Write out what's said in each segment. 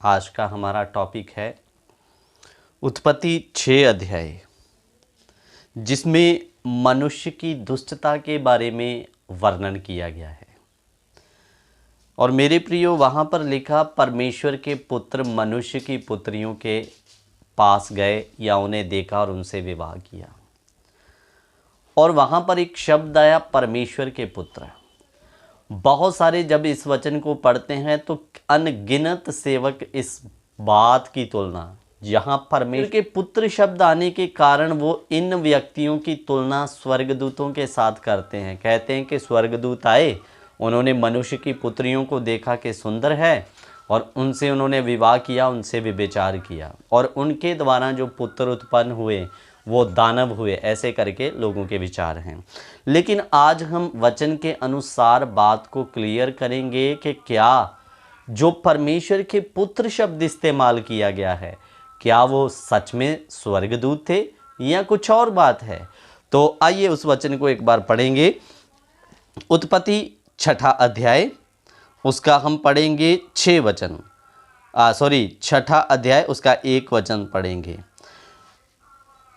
आज का हमारा टॉपिक है उत्पत्ति 6 अध्याय, जिसमें मनुष्य की दुष्टता के बारे में वर्णन किया गया है। और मेरे प्रियो, वहाँ पर लिखा परमेश्वर के पुत्र मनुष्य की पुत्रियों के पास गए या उन्हें देखा और उनसे विवाह किया। और वहाँ पर एक शब्द आया, परमेश्वर के पुत्र। बहुत सारे जब इस वचन को पढ़ते हैं तो अनगिनत सेवक इस बात की तुलना, जहाँ परमेश्वर के पुत्र शब्द आने के कारण वो इन व्यक्तियों की तुलना स्वर्गदूतों के साथ करते हैं। कहते हैं कि स्वर्गदूत आए, उन्होंने मनुष्य की पुत्रियों को देखा कि सुंदर है और उनसे उन्होंने विवाह किया, उनसे व्यभिचार किया और उनके द्वारा जो पुत्र उत्पन्न हुए वो दानव हुए। ऐसे करके लोगों के विचार हैं। लेकिन आज हम वचन के अनुसार बात को क्लियर करेंगे कि क्या जो परमेश्वर के पुत्र शब्द इस्तेमाल किया गया है, क्या वो सच में स्वर्गदूत थे या कुछ और बात है। तो आइए उस वचन को एक बार पढ़ेंगे। उत्पत्ति 6 अध्याय, उसका हम पढ़ेंगे 6 वचन, 6 अध्याय उसका 1 वचन पढ़ेंगे।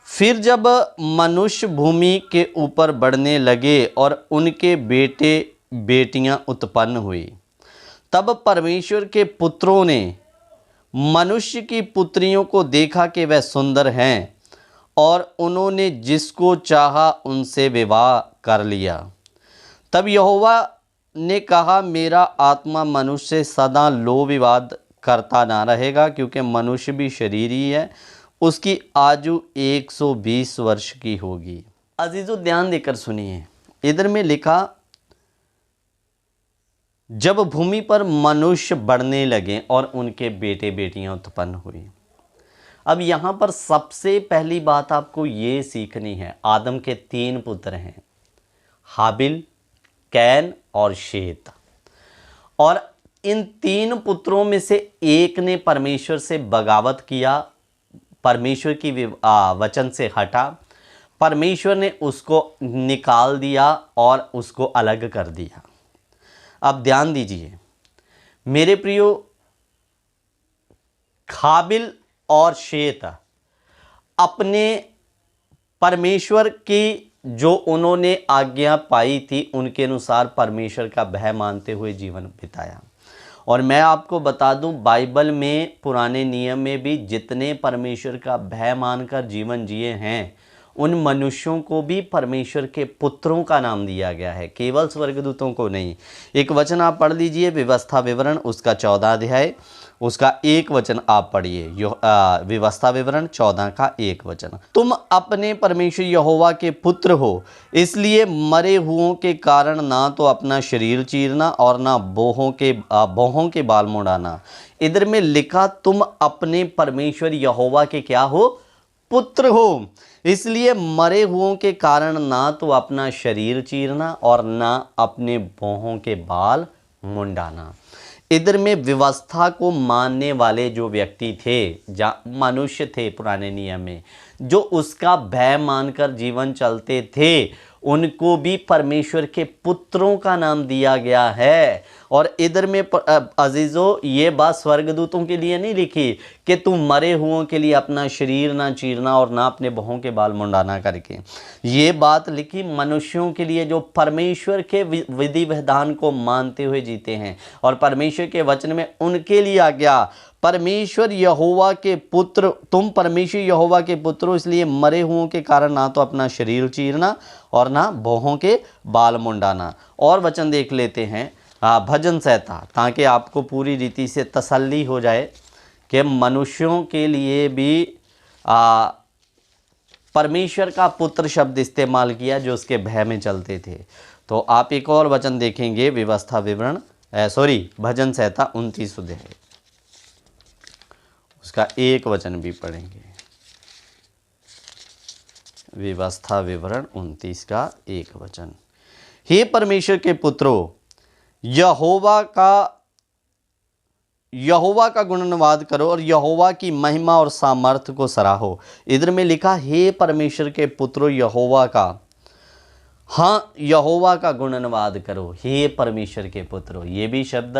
फिर जब मनुष्य भूमि के ऊपर बढ़ने लगे और उनके बेटे बेटियां उत्पन्न हुई, तब परमेश्वर के पुत्रों ने मनुष्य की पुत्रियों को देखा कि वह सुंदर हैं और उन्होंने जिसको चाहा उनसे विवाह कर लिया। तब यहोवा ने कहा, मेरा आत्मा मनुष्य से सदा लो विवाद करता ना रहेगा, क्योंकि मनुष्य भी शरीर ही है, उसकी आयु 120 वर्ष की होगी। अजीजों, ध्यान देकर सुनिए। इधर में लिखा, जब भूमि पर मनुष्य बढ़ने लगे और उनके बेटे बेटियां उत्पन्न हुई। अब यहाँ पर सबसे पहली बात आपको ये सीखनी है, आदम के 3 पुत्र हैं, हाबिल, कैन और शेत। और इन 3 पुत्रों में से एक ने परमेश्वर से बगावत किया, परमेश्वर की वचन से हटा, परमेश्वर ने उसको निकाल दिया और उसको अलग कर दिया। अब ध्यान दीजिए मेरे प्रियो, हाबिल और शेत अपने परमेश्वर की जो उन्होंने आज्ञा पाई थी उनके अनुसार परमेश्वर का भय मानते हुए जीवन बिताया। और मैं आपको बता दूं, बाइबल में पुराने नियम में भी जितने परमेश्वर का भय मानकर जीवन जिए हैं, उन मनुष्यों को भी परमेश्वर के पुत्रों का नाम दिया गया है, केवल स्वर्गदूतों को नहीं। एक वचन आप पढ़ लीजिए, व्यवस्था विवरण उसका 14 अध्याय, उसका 1 वचन आप पढ़िए। व्यवस्था विवरण 14 का 1 वचन, तुम अपने परमेश्वर यहोवा के पुत्र हो, इसलिए मरे हुओं के कारण ना तो अपना शरीर चीरना और ना भौहों के बाल मुड़ाना। इधर में लिखा, तुम अपने परमेश्वर यहोवा के क्या हो? पुत्र हो, इसलिए मरे हुओं के कारण ना तो अपना शरीर चीरना और ना अपने भौहों के बाल मुंडाना। इधर में व्यवस्था को मानने वाले जो व्यक्ति थे, मनुष्य थे पुराने नियम में, जो उसका भय मानकर जीवन चलते थे, उनको भी परमेश्वर के पुत्रों का नाम दिया गया है। और इधर में अजीजों, ये बात स्वर्गदूतों के लिए नहीं लिखी कि तुम मरे हुओं के लिए अपना शरीर ना चीरना और ना अपने बहों के बाल मुंडाना करके। ये बात लिखी मनुष्यों के लिए जो परमेश्वर के विधि विधान को मानते हुए जीते हैं। और परमेश्वर के वचन में उनके लिए आ गया, परमेश्वर यहोवा के पुत्र, तुम परमेश्वर यहोवा के पुत्र हो, इसलिए मरे हुओं के कारण ना तो अपना शरीर चीरना और ना भौहों के बाल मुंडाना। और वचन देख लेते हैं, भजन संहिता, ताकि आपको पूरी रीति से तसल्ली हो जाए कि मनुष्यों के लिए भी परमेश्वर का पुत्र शब्द इस्तेमाल किया जो उसके भय में चलते थे। तो आप एक और वचन देखेंगे, व्यवस्था विवरण भजन संहिता 29 अध्याय, उसका 1 वचन भी पढ़ेंगे। व्यवस्था विवरण 29 का 1 वचन, हे परमेश्वर के पुत्रों, यहोवा का गुणनवाद करो और यहोवा की महिमा और सामर्थ्य को सराहो। इधर में लिखा, हे परमेश्वर के पुत्रों यहोवा का, हाँ यहोवा का गुणनवाद करो हे परमेश्वर के पुत्रो। ये भी शब्द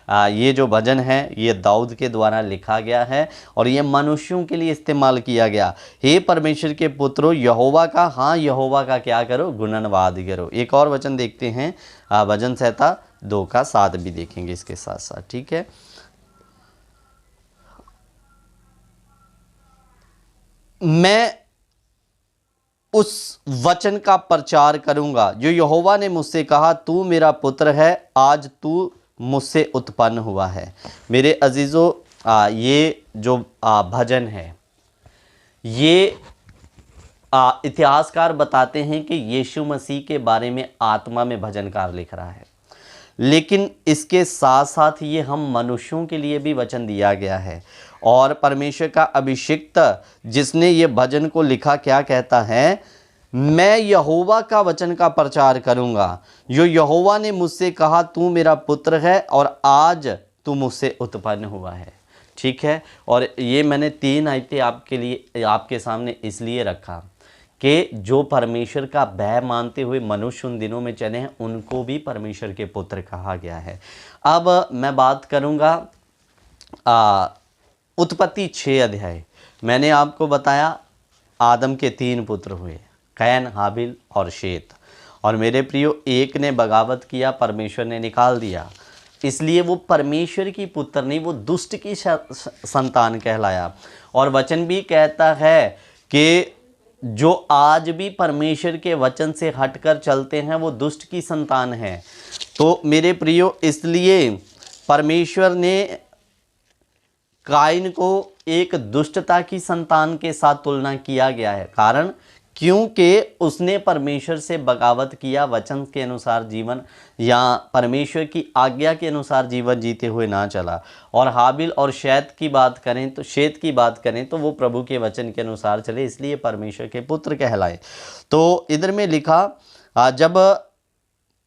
ये जो भजन है ये दाऊद के द्वारा लिखा गया है और ये मनुष्यों के लिए इस्तेमाल किया गया। हे परमेश्वर के पुत्रो यहोवा का, हाँ यहोवा का क्या करो, गुणनवाद करो। एक और वचन देखते हैं, भजन संहिता 2:7 भी देखेंगे इसके साथ साथ, ठीक है। मैं उस वचन का प्रचार करूंगा जो यहोवा ने मुझसे कहा, तू मेरा पुत्र है, आज तू मुझसे उत्पन्न हुआ है। मेरे अजीजों, ये जो भजन है ये इतिहासकार बताते हैं कि यीशु मसीह के बारे में आत्मा में भजनकार लिख रहा है, लेकिन इसके साथ साथ ये हम मनुष्यों के लिए भी वचन दिया गया है। और परमेश्वर का अभिषिक्त जिसने ये भजन को लिखा क्या कहता है, मैं यहोवा का वचन का प्रचार करूंगा जो यहोवा ने मुझसे कहा, तू मेरा पुत्र है और आज तू मुझसे उत्पन्न हुआ है, ठीक है। और ये मैंने 3 आयतें आपके लिए, आपके सामने इसलिए रखा कि जो परमेश्वर का भय मानते हुए मनुष्य उन दिनों में चले हैं उनको भी परमेश्वर के पुत्र कहा गया है। अब मैं बात करूंगा उत्पत्ति 6 अध्याय। मैंने आपको बताया आदम के 3 पुत्र हुए, कैन, हाबिल और शेत। और मेरे प्रियो, एक ने बगावत किया, परमेश्वर ने निकाल दिया, इसलिए वो परमेश्वर की पुत्र नहीं, वो दुष्ट की संतान कहलाया। और वचन भी कहता है कि जो आज भी परमेश्वर के वचन से हटकर चलते हैं वो दुष्ट की संतान है। तो मेरे प्रियो, इसलिए परमेश्वर ने काइन को एक दुष्टता की संतान के साथ तुलना किया गया है। कारण क्योंकि उसने परमेश्वर से बगावत किया, वचन के अनुसार जीवन या परमेश्वर की आज्ञा के अनुसार जीवन जीते हुए ना चला। और हाबिल और शेत की बात करें तो वो प्रभु के वचन के अनुसार चले, इसलिए परमेश्वर के पुत्र कहलाए। तो इधर में लिखा, जब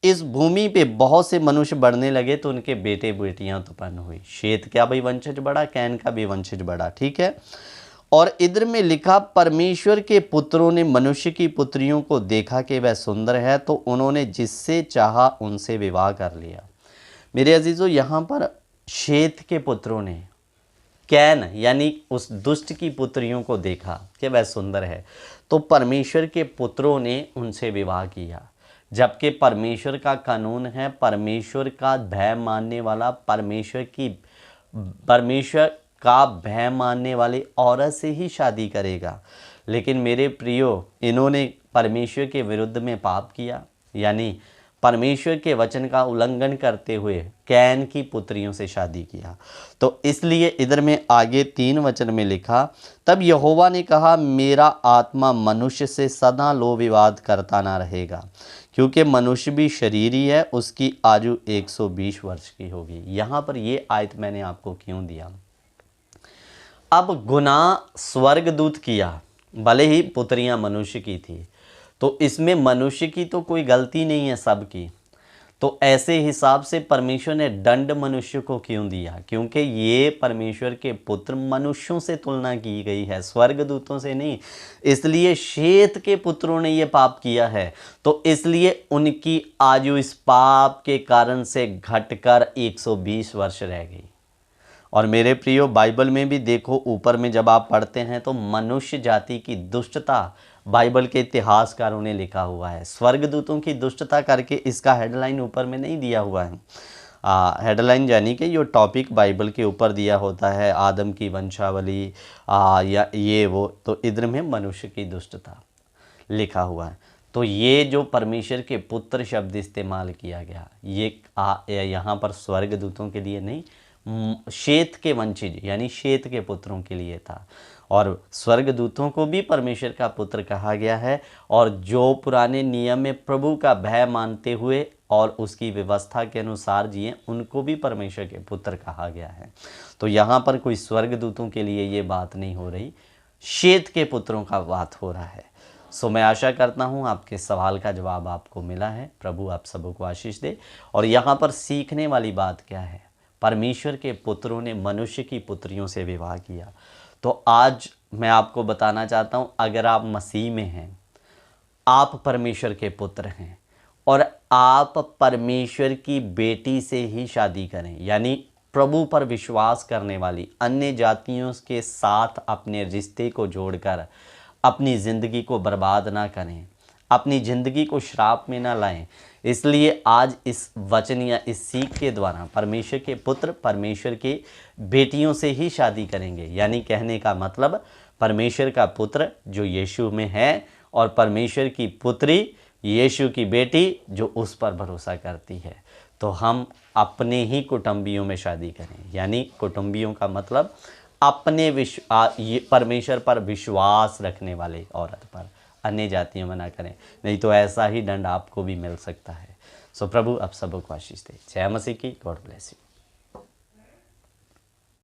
इस भूमि पे बहुत से मनुष्य बढ़ने लगे तो उनके बेटे बेटियां उत्पन्न हुई। शेत का भी वंशज बढ़ा, कैन का भी वंशज बढ़ा, ठीक है। और इधर में लिखा, परमेश्वर के पुत्रों ने मनुष्य की पुत्रियों को देखा कि वह सुंदर है, तो उन्होंने जिससे चाहा उनसे विवाह कर लिया। मेरे अजीजों, यहाँ पर शेत के पुत्रों ने कैन यानी उस दुष्ट की पुत्रियों को देखा कि वह सुंदर है, तो परमेश्वर के पुत्रों ने उनसे विवाह किया। जबकि परमेश्वर का कानून है, परमेश्वर का भय मानने वाला परमेश्वर का भय मानने वाली औरत से ही शादी करेगा। लेकिन मेरे प्रियो, इन्होंने परमेश्वर के विरुद्ध में पाप किया, यानी परमेश्वर के वचन का उल्लंघन करते हुए कैन की पुत्रियों से शादी किया। तो इसलिए इधर में आगे 3 वचन में लिखा, तब यहोवा ने कहा, मेरा आत्मा मनुष्य से सदा लो विवाद करता ना रहेगा, क्योंकि मनुष्य भी शरीरी है, उसकी आयु 120 वर्ष की होगी। यहाँ पर ये आयत मैंने आपको क्यों दिया, अब गुनाह स्वर्गदूत किया, भले ही पुत्रियां मनुष्य की थी, तो इसमें मनुष्य की तो कोई गलती नहीं है, सबकी। तो ऐसे हिसाब से परमेश्वर ने दंड मनुष्य को क्यों दिया, क्योंकि ये परमेश्वर के पुत्र मनुष्यों से तुलना की गई है, स्वर्गदूतों से नहीं। इसलिए शेत के पुत्रों ने ये पाप किया है, तो इसलिए उनकी आयु इस पाप के कारण से घटकर 120 वर्ष रह गई। और मेरे प्रियो, बाइबल में भी देखो, ऊपर में जब आप पढ़ते हैं तो मनुष्य जाति की दुष्टता बाइबल के इतिहासकारों ने लिखा हुआ है। स्वर्गदूतों की दुष्टता करके इसका हेडलाइन ऊपर में नहीं दिया हुआ है। हेडलाइन यानी कि ये टॉपिक बाइबल के ऊपर दिया होता है, आदम की वंशावली या ये वो, तो इधर में मनुष्य की दुष्टता लिखा हुआ है। तो ये जो परमेश्वर के पुत्र शब्द इस्तेमाल किया गया, ये यहाँ पर स्वर्गदूतों के लिए नहीं, शेत के वंशज यानी शेत के पुत्रों के लिए था। और स्वर्गदूतों को भी परमेश्वर का पुत्र कहा गया है, और जो पुराने नियम में प्रभु का भय मानते हुए और उसकी व्यवस्था के अनुसार जिए उनको भी परमेश्वर के पुत्र कहा गया है। तो यहाँ पर कोई स्वर्गदूतों के लिए ये बात नहीं हो रही, शेत के पुत्रों का बात हो रहा है। सो मैं आशा करता हूँ आपके सवाल का जवाब आपको मिला है। प्रभु आप सबको आशीष दे। और यहाँ पर सीखने वाली बात क्या है, परमेश्वर के पुत्रों ने मनुष्य की पुत्रियों से विवाह किया। तो आज मैं आपको बताना चाहता हूँ, अगर आप मसीह में हैं, आप परमेश्वर के पुत्र हैं और आप परमेश्वर की बेटी से ही शादी करें, यानी प्रभु पर विश्वास करने वाली अन्य जातियों के साथ अपने रिश्ते को जोड़कर अपनी ज़िंदगी को बर्बाद ना करें, अपनी ज़िंदगी को श्राप में ना लाएं। इसलिए आज इस वचन या इस सीख के द्वारा परमेश्वर के पुत्र परमेश्वर के बेटियों से ही शादी करेंगे, यानी कहने का मतलब परमेश्वर का पुत्र जो यीशु में है और परमेश्वर की पुत्री यीशु की बेटी जो उस पर भरोसा करती है। तो हम अपने ही कुटुंबियों में शादी करें, यानी कुटुंबियों का मतलब अपने परमेश्वर पर विश्वास रखने वाले औरत पर, अन्य जातियों में ना करें, नहीं तो ऐसा ही दंड आपको भी मिल सकता है। सो प्रभु आप सबको आशीष दे। जय मसीह की। God bless you.